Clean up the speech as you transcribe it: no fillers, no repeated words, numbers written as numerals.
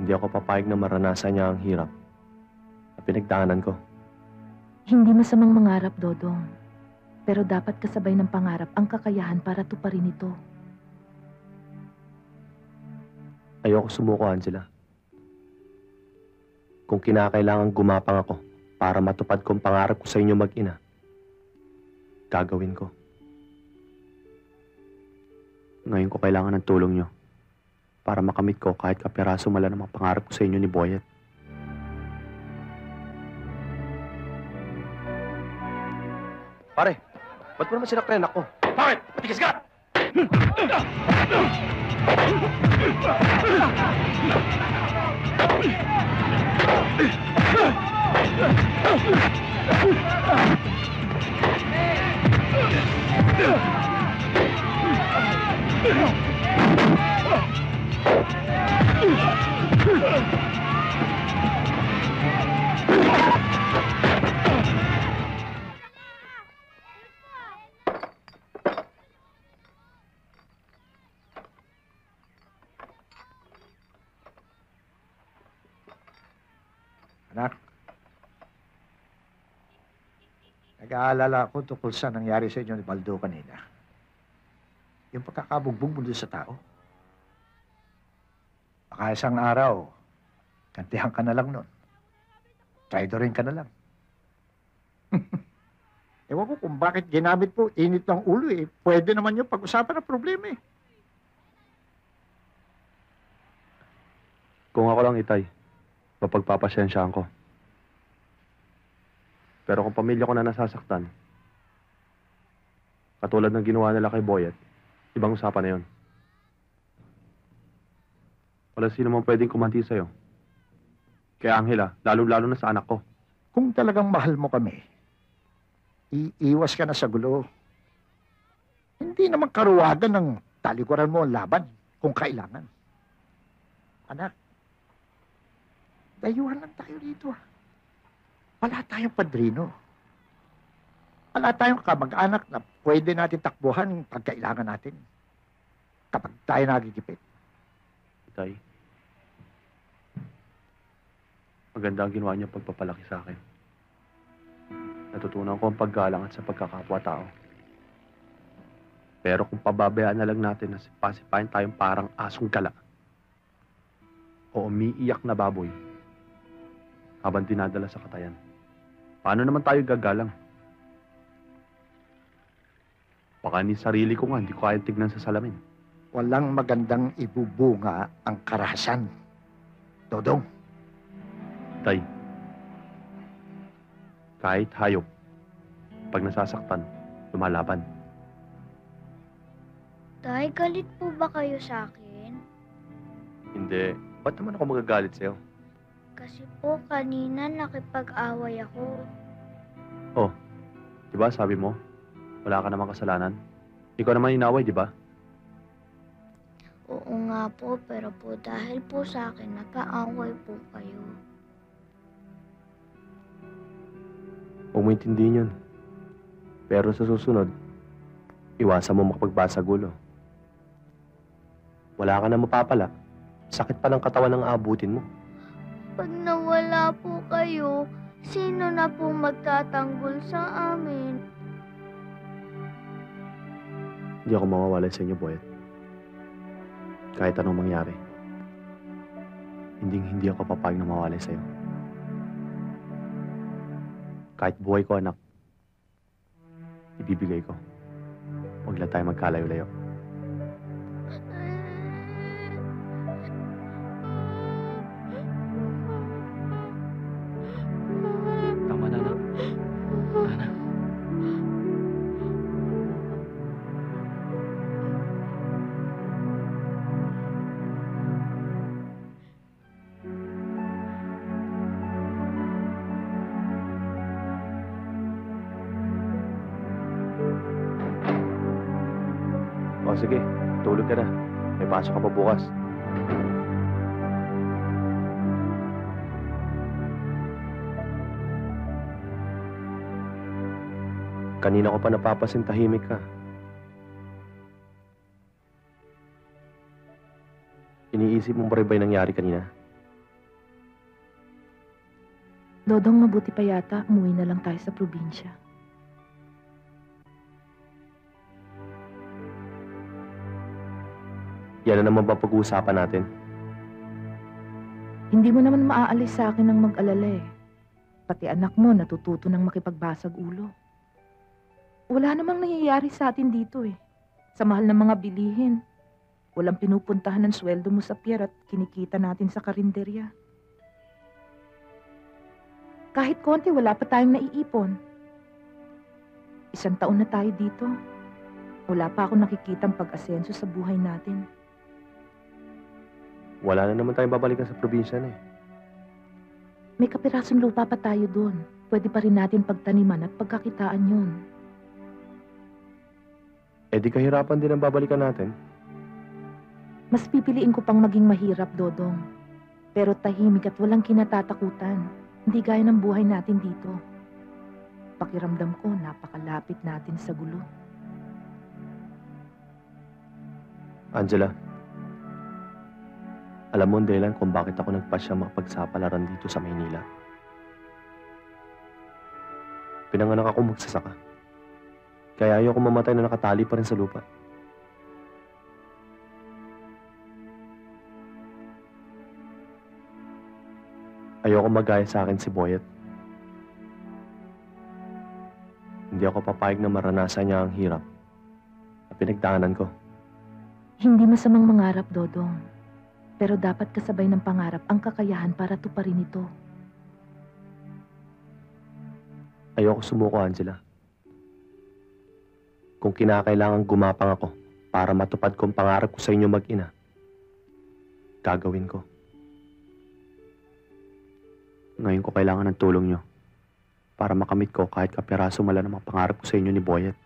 Hindi ako papayag na maranasan niya ang hirap na pinagdaanan ko. Hindi masamang mangarap, Dodong. Pero dapat kasabay ng pangarap ang kakayahan para tuparin ito. Ayoko sumuko, Angela. Kung kinakailangan gumapang ako para matupad ko ang pangarap ko sa inyo mag-ina, gagawin ko. Ngayon ko kailangan ng tulong nyo para makamit ko kahit kapiraso mala ng mga pangarap ko sa inyo ni Boyet. Pare, ba't mo naman sinaktan ako? Bakit? Tigas ka! Anak, nag-aalala ako tungkol sa nangyari sa inyo ni Baldo kanina. Yung pagkakabugbog mo doon sa tao. Baka isang araw, kantihan ka na lang nun. Traidorin ka na lang. Ewan ko kung bakit ginamit mo, init ng ulo eh. Pwede naman yung pag-usapan ng problema eh. Kung ako lang, Itay, mapagpapasyensyahan ko. Pero kung pamilya ko na nasasaktan, katulad ng ginawa nila kay Boyet, ibang usapan na yun. Wala sino man pwedeng kumanti sa'yo. Kaya Angela, lalo-lalo na sa anak ko. Kung talagang mahal mo kami, iiwas ka na sa gulo. Hindi naman karuwagan ng talikuran mo ang laban kung kailangan. Anak, dayuhan lang tayo rito. Wala tayong padrino. Wala tayong kamag-anak na pwede natin takbuhan pag kailangan natin. Kapag tayo nagigipit. Itay, maganda ang ginawa niyo pagpapalaki sa akin. Natutunan ko ang paggalang at sa pagkakapwa-tao. Pero kung pababayaan na lang natin na pasipain tayong parang asong gala o umiiyak na baboy habang dinadala sa katayan, paano naman tayo gagalang? Baka ni sarili ko nga hindi ko kaya tignan sa salamin. Walang magandang ibubunga ang karahasan. Dodong. Tay, kahit hayop, pag nasasaktan, lumalaban. Tay, galit po ba kayo sa akin? Hindi. Ba't naman ako magagalit sa'yo? Kasi po kanina nakipag-away ako. Oh, di ba sabi mo, wala ka namang kasalanan? Ikaw naman inaway, di ba? Oo nga po, pero po dahil po sa akin, nagkaaway po kayo. Huwag mo intindihin yun. Pero sa susunod, iwasan mo makapagbasa gulo. Wala ka na mapapala. Sakit pa ng katawan ng aabutin mo. Pag nawala po kayo, sino na po magtatanggol sa amin? Hindi ako mawawala sa inyo, Boyet. Kahit anong mangyari. Hindi ako papayag na mawalay sa'yo. Kahit buhay ko, anak, ibibigay ko. Huwag lang tayo magkalayo-layo. Tama na, anak. Anak. O sige, tulog ka na. May pasok ka pa bukas. Kanina ko pa napapasin tahimik ka. Iniisip mo ba rin ba yung nangyari kanina? Dodong, mabuti pa yata umuwi na lang tayo sa probinsya. Yan na naman ba pag-uusapan natin? Hindi mo naman maaalis sa akin ng mag-alala eh. Pati anak mo natututo ng makipagbasag ulo. Wala namang nangyayari sa atin dito eh. Sa mahal ng mga bilihin. Walang pinupuntahan ng sweldo mo sa pier at kinikita natin sa karinderya. Kahit konti, wala pa tayong naiipon. 1 taon na tayo dito. Wala pa ako nakikitang pag-asenso sa buhay natin. Wala na naman tayong babalikan sa probinsya na eh. May kapirasong lupa pa tayo doon. Pwede pa rin natin pagtaniman at pagkakitaan yun. Eh di kahirapan din ang babalikan natin. Mas pipiliin ko pang maging mahirap, Dodong. Pero tahimik at walang kinatatakutan. Hindi gaya ng buhay natin dito. Pakiramdam ko, napakalapit natin sa gulo. Angela, alam mo ang dahilan kung bakit ako nagpasya mapagsapalaran dito sa Maynila. Pinanganak ako magsasaka. Kaya ayoko mamatay na nakatali pa rin sa lupa. Ayoko magaya sa akin si Boyet. Hindi ako papayag na maranasan niya ang hirap na pinagdaanan ko. Hindi masamang mangarap, Dodong. Pero dapat kasabay ng pangarap ang kakayahan para tuparin ito. Ayoko sumuko, Angela. Kung kinakailangan gumapang ako para matupad ko ang pangarap ko sa inyo mag-ina, gagawin ko. Ngayon ko kailangan ng tulong nyo para makamit ko kahit kapiraso mala ng mga pangarap ko sa inyo ni Boyet.